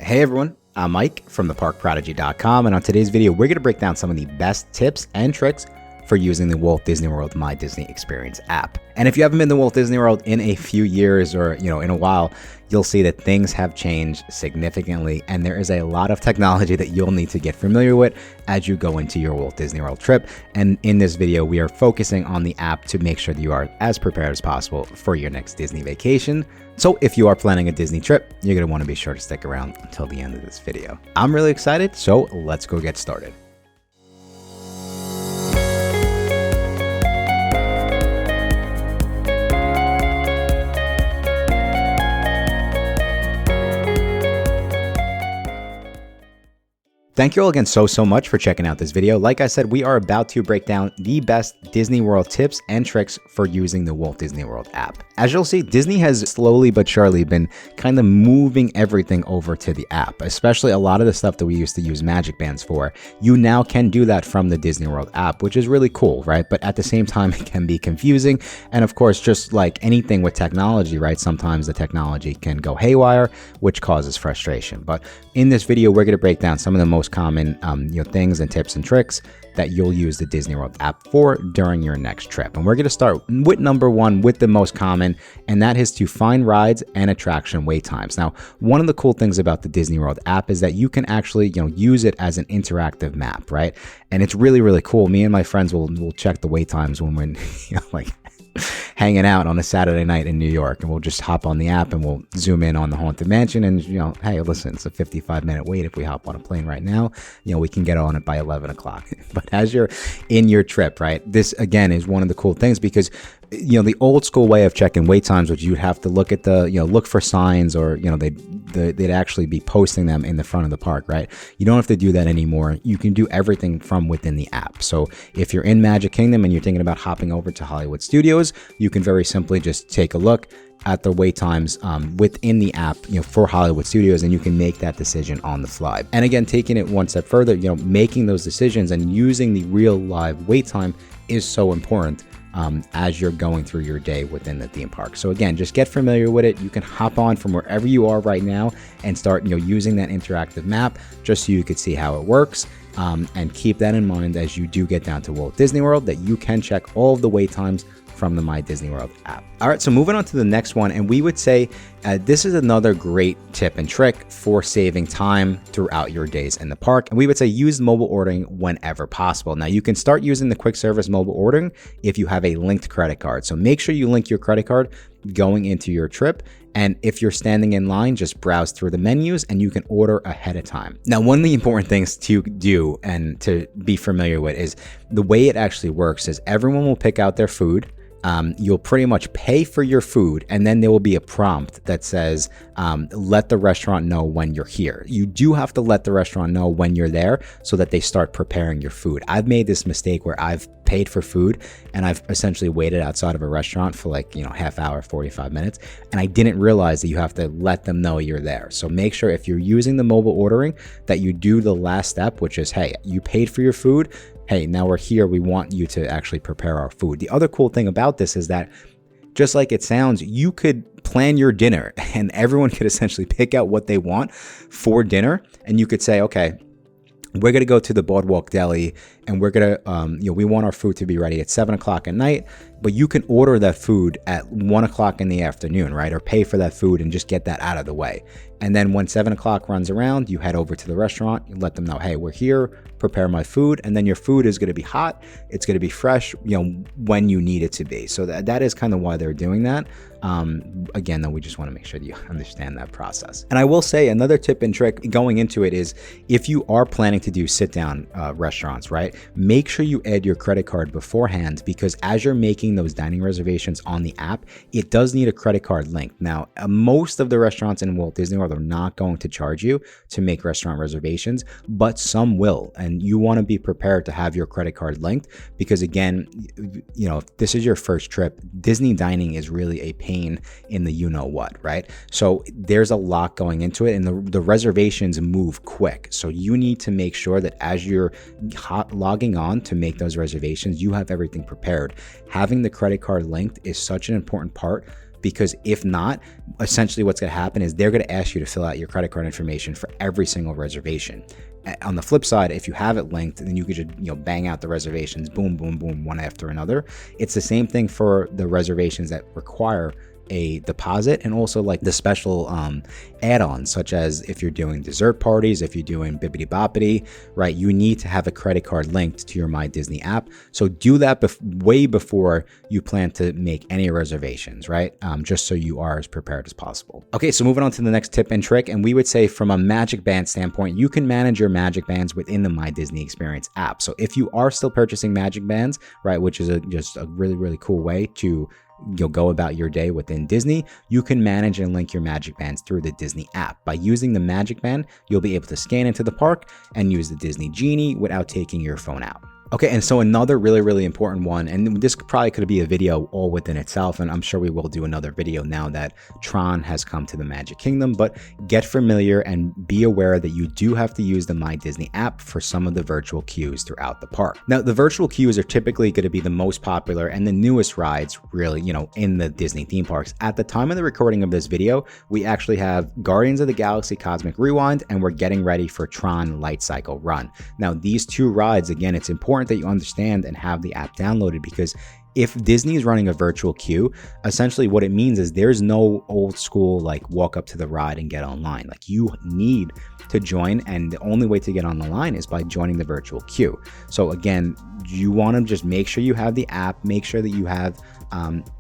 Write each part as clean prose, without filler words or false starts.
Hey everyone, I'm Mike from theparkprodigy.com, and on today's video we're going to break down some of the best tips and tricks for using the Walt Disney World My Disney Experience app. And if you haven't been to Walt Disney World in a few years or in a while, you'll see that things have changed significantly, and there is a lot of technology that you'll need to get familiar with as you go into your Walt Disney World trip. And in this video, we are focusing on the app to make sure that you are as prepared as possible for your next Disney vacation. So if you are planning a Disney trip, you're going to want to be sure to stick around until the end of this video. I'm really excited, so let's go get started. Thank you all again so much for checking out this video. Like I said, we are about to break down the best Disney World tips and tricks for using the Walt Disney World app. As you'll see, Disney has slowly but surely been kind of moving everything over to the app, especially a lot of the stuff that we used to use MagicBands for. You now can do that from the Disney World app, which is really cool, right? But at the same time, it can be confusing. And of course, just like anything with technology, right? Sometimes the technology can go haywire, which causes frustration. But in this video, we're going to break down some of the most common things and tips and tricks that you'll use the Disney World app for during your next trip. And we're going to start with number one, with the most common, and that is to find rides and attraction wait times. Now, one of the cool things about the Disney World app is that you can actually use it as an interactive map, right? And it's really cool. Me and my friends will check the wait times when we're hanging out on a Saturday night in New York, and we'll just hop on the app and we'll zoom in on the Haunted Mansion, and hey, listen, it's a 55-minute wait. If we hop on a plane right now, we can get on it by 11 o'clock. But as you're in your trip, right, this again is one of the cool things, because the old school way of checking wait times, which you'd have to look at the look for signs, or they'd actually be posting them in the front of the park, right? You don't have to do that anymore. You can do everything from within the app. So if you're in Magic Kingdom and you're thinking about hopping over to Hollywood Studios, you can very simply just take a look at the wait times within the app for Hollywood Studios, and you can make that decision on the fly. And again, taking it one step further, making those decisions and using the real live wait time is so important as you're going through your day within the theme park. So again, just get familiar with it. You can hop on from wherever you are right now and start using that interactive map just so you could see how it works. And keep that in mind as you do get down to Walt Disney World, that you can check all of the wait times from the My Disney World app. All right, so moving on to the next one, and we would say this is another great tip and trick for saving time throughout your days in the park. And we would say use mobile ordering whenever possible. Now, you can start using the quick service mobile ordering if you have a linked credit card. So make sure you link your credit card going into your trip. And if you're standing in line, just browse through the menus and you can order ahead of time. Now, one of the important things to do and to be familiar with is the way it actually works is everyone will pick out their food. You'll pretty much pay for your food, and then there will be a prompt that says, let the restaurant know when you're here. You do have to let the restaurant know when you're there so that they start preparing your food. I've made this mistake where I've paid for food and I've essentially waited outside of a restaurant for half hour, 45 minutes, and I didn't realize that you have to let them know you're there. So make sure if you're using the mobile ordering that you do the last step, which is, hey, you paid for your food. Hey, now we're here. We want you to actually prepare our food. The other cool thing about this is that, just like it sounds, you could plan your dinner and everyone could essentially pick out what they want for dinner. And you could say, okay, we're going to go to the Boardwalk Deli and we're going to, we want our food to be ready at 7 o'clock at night, but you can order that food at 1 o'clock in the afternoon, right? Or pay for that food and just get that out of the way. And then when 7 o'clock runs around, you head over to the restaurant, you let them know, hey, we're here, prepare my food. And then your food is going to be hot. It's going to be fresh, when you need it to be. So that is kind of why they're doing that. Again, though, we just want to make sure that you understand that process. And I will say another tip and trick going into it is, if you are planning to do sit down restaurants, right? Make sure you add your credit card beforehand, because as you're making those dining reservations on the app, it does need a credit card link. Now, most of the restaurants in Walt Disney World are not going to charge you to make restaurant reservations, but some will. And you want to be prepared to have your credit card linked, because again, if this is your first trip, Disney dining is really a pain in the what, right? So there's a lot going into it, and the reservations move quick. So you need to make sure that as you're logging on to make those reservations, you have everything prepared. Having the credit card linked is such an important part because if not, essentially what's going to happen is they're going to ask you to fill out your credit card information for every single reservation. On the flip side, if you have it linked, then you could just bang out the reservations, boom, boom, boom, one after another. It's the same thing for the reservations that require a deposit, and also like the special add-ons, such as if you're doing dessert parties, if you're doing bibbidi boppity, right? You need to have a credit card linked to your My Disney app. So do that way before you plan to make any reservations, right? Just so you are as prepared as possible. Okay, so moving on to the next tip and trick, and we would say from a MagicBand standpoint, you can manage your MagicBands within the My Disney Experience app. So if you are still purchasing MagicBands, right, which is just a really, really cool way to go about your day within Disney, you can manage and link your MagicBands through the Disney app. By using the MagicBand, you'll be able to scan into the park and use the Disney Genie without taking your phone out. Okay, and so another really, really important one, and this probably could be a video all within itself, and I'm sure we will do another video now that Tron has come to the Magic Kingdom, but get familiar and be aware that you do have to use the My Disney app for some of the virtual queues throughout the park. Now, the virtual queues are typically going to be the most popular and the newest rides, really, in the Disney theme parks. At the time of the recording of this video, we actually have Guardians of the Galaxy Cosmic Rewind, and we're getting ready for Tron Light Cycle Run. Now, these two rides, again, it's important that you understand and have the app downloaded, because if Disney is running a virtual queue, essentially what it means is there's no old school like walk up to the ride and get online. Like, you need to join, and the only way to get on the line is by joining the virtual queue. So again, you want to just make sure you have the app, make sure that you have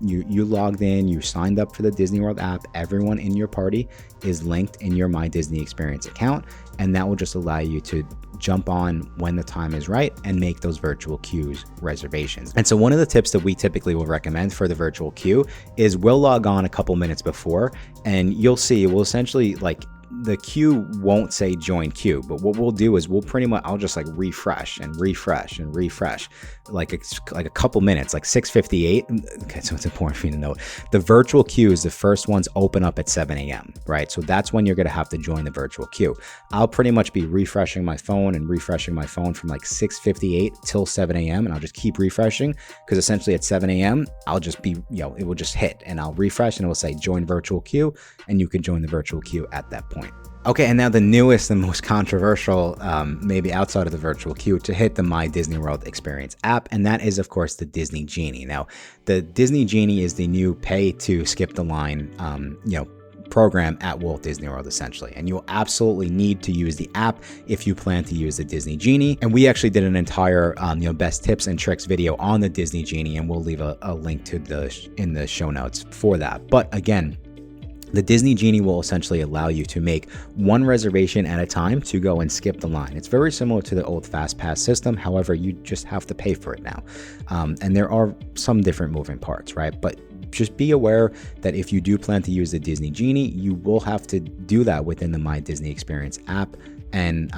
you logged in, you signed up for the Disney World app, everyone in your party is linked in your My Disney Experience account, and that will just allow you to jump on when the time is right and make those virtual queues reservations. And so one of the tips that we typically will recommend for the virtual queue is we'll log on a couple minutes before, and you'll see, we'll essentially like, the queue won't say join queue, but what we'll do is I'll just like refresh and refresh and refresh like a couple minutes, like 6:58. Okay, so it's important for you to note the virtual queues, the first ones open up at 7 a.m. right? So that's when you're going to have to join the virtual queue. I'll pretty much be refreshing my phone from like 6:58 till 7 a.m. and I'll just keep refreshing, because essentially at 7 a.m. I'll just be, it will just hit and I'll refresh and it will say join virtual queue, and you can join the virtual queue at that point. Okay, and now the newest and most controversial, maybe outside of the virtual queue, to hit the My Disney World Experience app, and that is, of course, the Disney Genie. Now, the Disney Genie is the new pay to skip the line, program at Walt Disney World, essentially. And you'll absolutely need to use the app if you plan to use the Disney Genie. And we actually did an entire, best tips and tricks video on the Disney Genie, and we'll leave a link to in the show notes for that. But again, the Disney Genie will essentially allow you to make one reservation at a time to go and skip the line. It's very similar to the old Fast Pass system. However, you just have to pay for it now. And there are some different moving parts, right? But just be aware that if you do plan to use the Disney Genie, you will have to do that within the My Disney Experience app. And,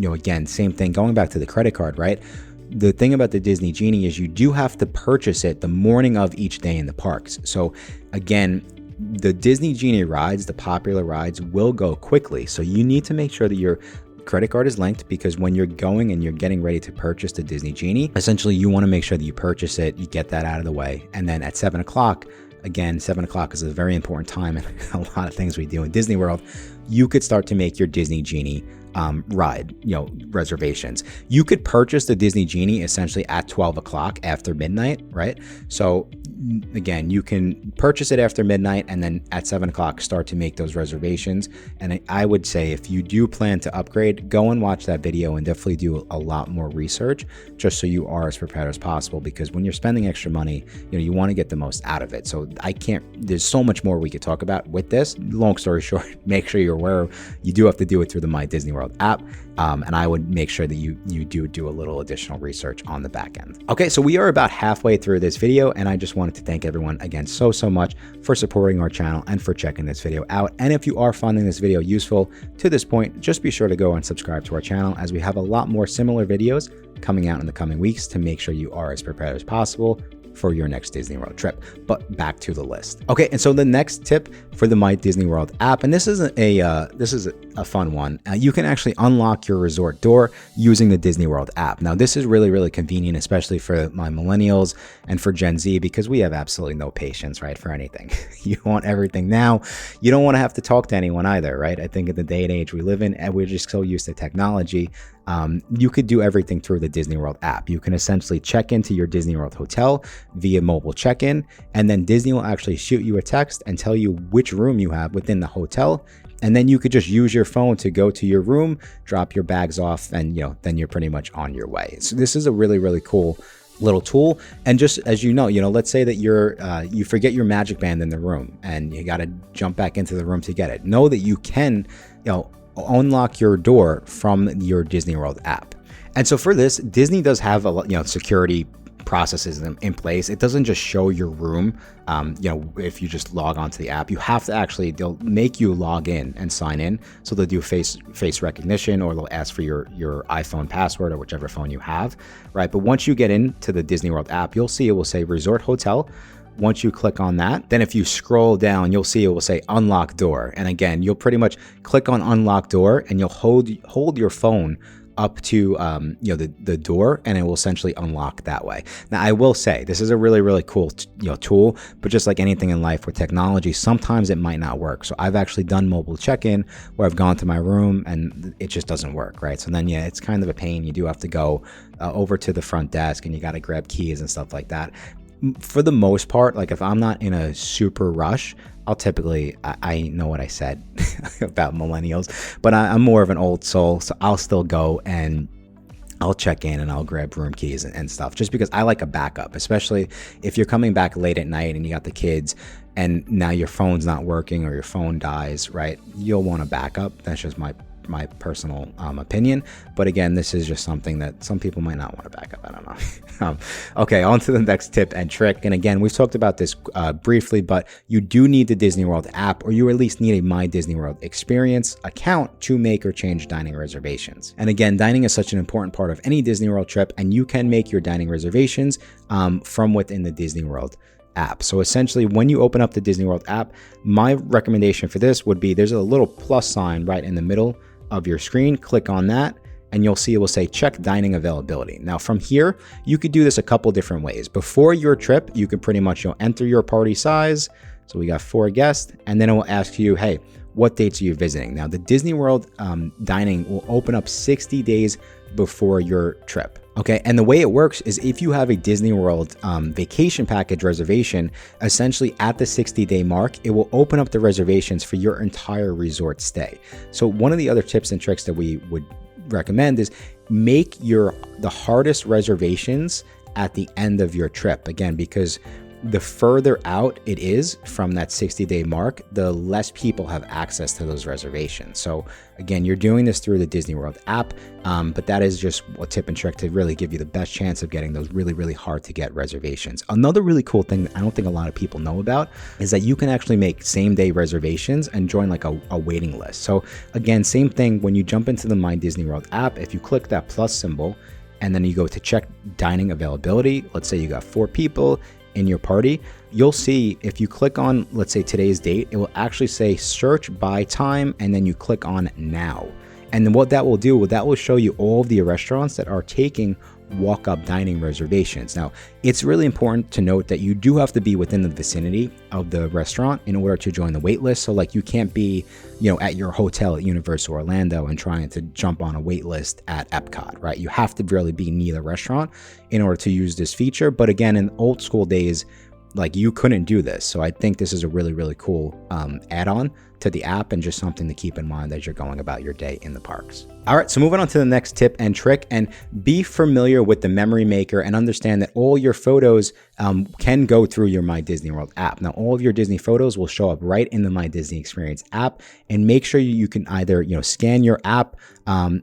again, same thing, going back to the credit card, right? The thing about the Disney Genie is you do have to purchase it the morning of each day in the parks. So again, the Disney Genie rides, the popular rides, will go quickly. So you need to make sure that your credit card is linked, because when you're going and you're getting ready to purchase the Disney Genie, essentially you want to make sure that you purchase it, you get that out of the way. And then at 7 o'clock, again, 7 o'clock is a very important time, and a lot of things we do in Disney World, you could start to make your Disney Genie ride, reservations. You could purchase the Disney Genie essentially at 12 o'clock after midnight, right? So again, you can purchase it after midnight, and then at 7 o'clock start to make those reservations. And I would say if you do plan to upgrade, go and watch that video and definitely do a lot more research, just so you are as prepared as possible, because when you're spending extra money, you want to get the most out of it. So there's so much more we could talk about with this. Long story short, make sure you're aware you do have to do it through the My Disney World app. And I would make sure that you do a little additional research on the back end. Okay, so we are about halfway through this video, and I just wanted to thank everyone again so much for supporting our channel and for checking this video out. And if you are finding this video useful to this point, just be sure to go and subscribe to our channel, as we have a lot more similar videos coming out in the coming weeks to make sure you are as prepared as possible for your next Disney World trip. But back to the list. Okay, and so the next tip for the My Disney World app, and this is a fun one. You can actually unlock your resort door using the Disney World app. Now, this is really, really convenient, especially for my millennials and for Gen Z, because we have absolutely no patience, right, for anything. You want everything now. You don't want to have to talk to anyone either, right? I think in the day and age we live in, and we're just so used to technology. You could do everything through the Disney World app. You can essentially check into your Disney World hotel via mobile check-in, and then Disney will actually shoot you a text and tell you which room you have within the hotel. And then you could just use your phone to go to your room, drop your bags off, and then you're pretty much on your way. So this is a really, really cool little tool. And just as you know, let's say that you forget your magic band in the room and you got to jump back into the room to get it. Know that you can, unlock your door from your Disney World app. And so for this, Disney does have a security processes in place. It doesn't just show your room. If you just log onto the app, you have to actually, they'll make you log in and sign in. So they'll do face recognition, or they'll ask for your iPhone password or whichever phone you have, right? But once you get into the Disney World app, you'll see it will say Resort Hotel. Once you click on that, then if you scroll down, you'll see it will say Unlock Door. And again, you'll pretty much click on Unlock Door, and you'll hold your phone up to the door, and it will essentially unlock that way. Now, I will say this is a really, really cool tool, but just like anything in life with technology, sometimes it might not work. So I've actually done mobile check-in where I've gone to my room and it just doesn't work, right? So then it's kind of a pain. You do have to go over to the front desk, and you got to grab keys and stuff like that. For the most part, like if I'm not in a super rush, I'll typically, I know what I said about millennials, but I'm more of an old soul, so I'll still go and I'll check in and I'll grab room keys and stuff, just because I like a backup, especially if you're coming back late at night and you got the kids and now your phone's not working or your phone dies, right? You'll want a backup. That's just my personal opinion. But again, this is just something that some people might not want to back up. I don't know. Okay, on to the next tip and trick. And again, we've talked about this briefly, but you do need the Disney World app, or you at least need a My Disney World Experience account to make or change dining reservations. And again, dining is such an important part of any Disney World trip, and you can make your dining reservations from within the Disney World app. So essentially, when you open up the Disney World app, my recommendation for this would be, there's a little plus sign right in the middle of your screen. Click on that, and you'll see it will say check dining availability. Now from here, you could do this a couple different ways. Before your trip, you can pretty much enter your party size. So we got 4 guests, and then it will ask you, hey, what dates are you visiting? Now the Disney World dining will open up 60 days before your trip. Okay, and the way it works is if you have a Disney World vacation package reservation, essentially at the 60-day mark, it will open up the reservations for your entire resort stay. So one of the other tips and tricks that we would recommend is make the hardest reservations at the end of your trip. Again, because the further out it is from that 60-day mark, the less people have access to those reservations. So again, you're doing this through the Disney World app, but that is just a tip and trick to really give you the best chance of getting those really, really hard to get reservations. Another really cool thing that I don't think a lot of people know about is that you can actually make same-day reservations and join like a waiting list. So again, same thing, when you jump into the My Disney World app, if you click that plus symbol and then you go to check dining availability, let's say you got 4 people in your party, you'll see if you click on, let's say today's date, it will actually say search by time, and then you click on now. And then what that will do, that will show you all of the restaurants that are taking walk-up dining reservations. Now, it's really important to note that you do have to be within the vicinity of the restaurant in order to join the wait list. So like you can't be, at your hotel at Universal Orlando and trying to jump on a wait list at Epcot, right? You have to really be near the restaurant in order to use this feature. But again, in old school days, like you couldn't do this. So I think this is a really, really cool add-on to the app, and just something to keep in mind as you're going about your day in the parks. All right, so moving on to the next tip and trick, and be familiar with the memory maker and understand that all your photos can go through your My Disney World app. Now, all of your Disney photos will show up right in the My Disney Experience app, and make sure you can either, scan your app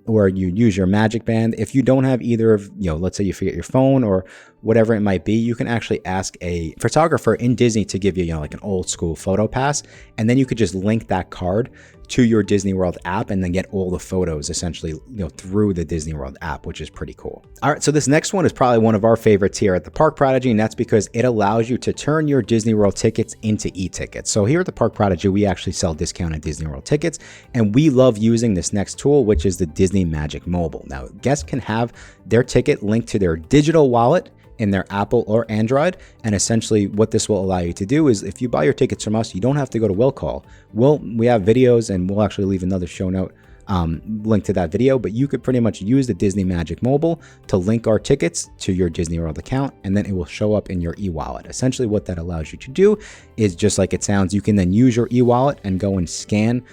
or you use your MagicBand. If you don't have either of, let's say you forget your phone or whatever it might be, you can actually ask a photographer in Disney to give you, like an old school PhotoPass, and then you could just link link that card to your Disney World app and then get all the photos essentially, through the Disney World app, which is pretty cool. All right, so this next one is probably one of our favorites here at the Park Prodigy, and that's because it allows you to turn your Disney World tickets into e-tickets. So here at the Park Prodigy, we actually sell discounted Disney World tickets, and we love using this next tool, which is the Disney Magic Mobile. Now, guests can have their ticket linked to their digital wallet in their Apple or Android. And essentially what this will allow you to do is if you buy your tickets from us, you don't have to go to will call. We have videos, and we'll actually leave another show note link to that video, but you could pretty much use the Disney Magic Mobile to link our tickets to your Disney World account, and then it will show up in your e-wallet. Essentially what that allows you to do is, just like it sounds, you can then use your e-wallet and go and scan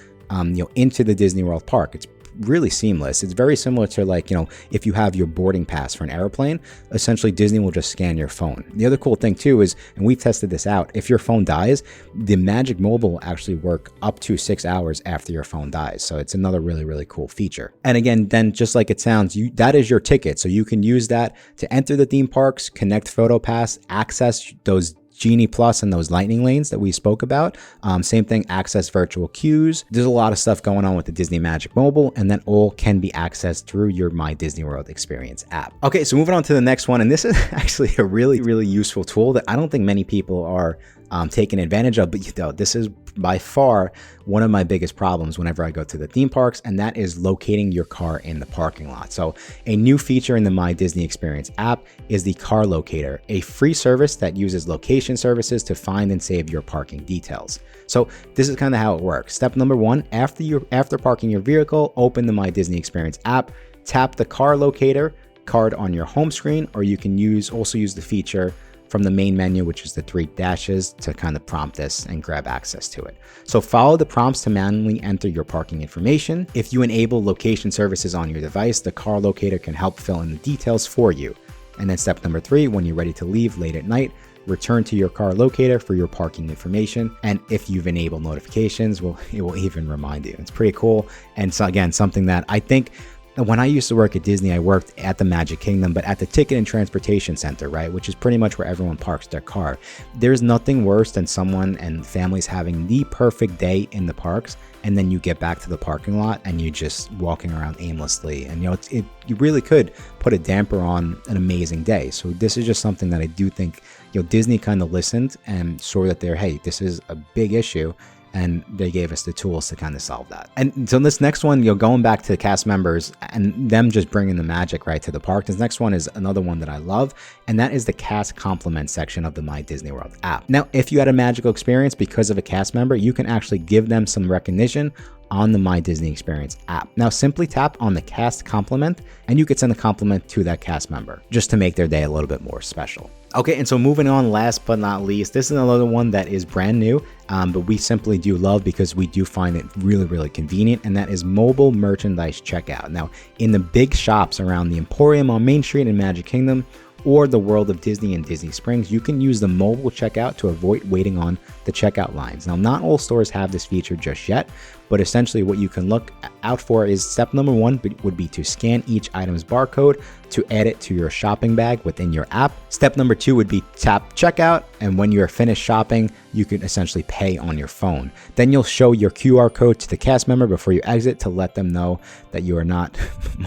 into the Disney World park. It's really seamless. It's very similar to if you have your boarding pass for an airplane, essentially Disney will just scan your phone. The other cool thing too is, and we've tested this out, if your phone dies, the Magic Mobile will actually work up to 6 hours after your phone dies. So it's another really, really cool feature. And again, then just like it sounds, that is your ticket. So you can use that to enter the theme parks, connect PhotoPass, access those Genie Plus and those lightning lanes that we spoke about. Same thing, access virtual queues. There's a lot of stuff going on with the Disney Magic Mobile, and that all can be accessed through your My Disney World Experience app. Okay, so moving on to the next one, and this is actually a really, really useful tool that I don't think many people are taking advantage of, but this is by far one of my biggest problems whenever I go to the theme parks, and that is locating your car in the parking lot. So a new feature in the My Disney Experience app is the Car Locator, a free service that uses location services to find and save your parking details. So this is kind of how it works. Step number one, after parking your vehicle, open the My Disney Experience app, tap the Car Locator card on your home screen, or you can also use the feature from the main menu, which is the 3 dashes, to kind of prompt this and grab access to it. So follow the prompts to manually enter your parking information. If you enable location services on your device, the Car Locator can help fill in the details for you. And then step number 3, when you're ready to leave late at night, return to your Car Locator for your parking information. And if you've enabled notifications, it will even remind you. It's pretty cool. And so again, something that I think, when I used to work at Disney, I worked at the Magic Kingdom, but at the Ticket and Transportation Center, right? Which is pretty much where everyone parks their car. There's nothing worse than someone and families having the perfect day in the parks, and then you get back to the parking lot and you're just walking around aimlessly. And you really could put a damper on an amazing day. So this is just something that I do think, Disney kind of listened and saw that hey, this is a big issue. And they gave us the tools to kind of solve that. And so this next one, going back to the cast members and them just bringing the magic right to the park. This next one is another one that I love, and that is the cast compliment section of the My Disney World app. Now, if you had a magical experience because of a cast member, you can actually give them some recognition on the My Disney Experience app. Now, simply tap on the cast compliment and you could send a compliment to that cast member just to make their day a little bit more special. Okay, and so moving on, last but not least, this is another one that is brand new, but we simply do love because we do find it really, really convenient, and that is mobile merchandise checkout. Now, in the big shops around the Emporium on Main Street in Magic Kingdom, or the World of Disney in Disney Springs, you can use the mobile checkout to avoid waiting on the checkout lines. Now, not all stores have this feature just yet, but essentially what you can look out for is step number 1 would be to scan each item's barcode to add it to your shopping bag within your app. Step number 2 would be tap checkout, and when you're finished shopping, you can essentially pay on your phone. Then you'll show your QR code to the cast member before you exit to let them know that you are not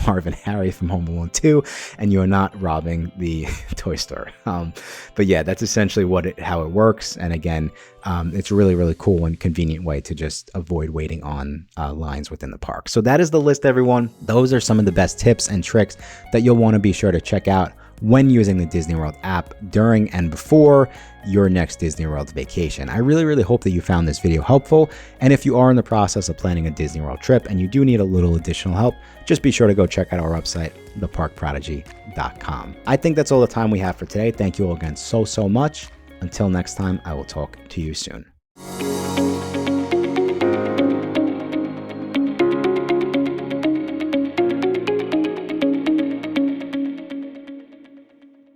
Marvin Harry from Home Alone 2 and you are not robbing the toy store. But yeah, that's essentially how it works. And again, it's a really, really cool and convenient way to just avoid waiting on lines within the park. So that is the list, everyone. Those are some of the best tips and tricks that you'll want to be sure to check out when using the Disney World app during and before your next Disney World vacation. I really, really hope that you found this video helpful. And if you are in the process of planning a Disney World trip and you do need a little additional help, just be sure to go check out our website, theparkprodigy.com. I think that's all the time we have for today. Thank you all again so much. Until next time, I will talk to you soon.